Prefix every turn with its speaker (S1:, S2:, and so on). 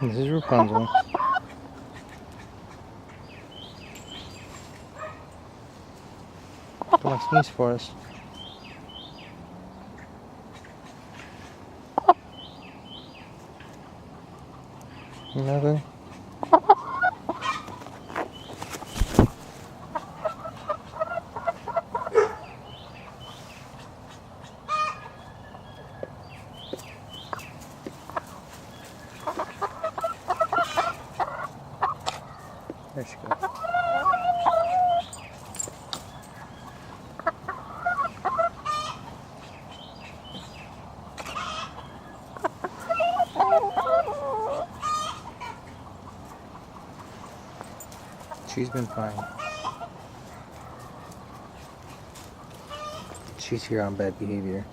S1: This is Rapunzel. Come on, sneeze for us. Nothing. There she goes. She's been fine. She's here on bad behavior.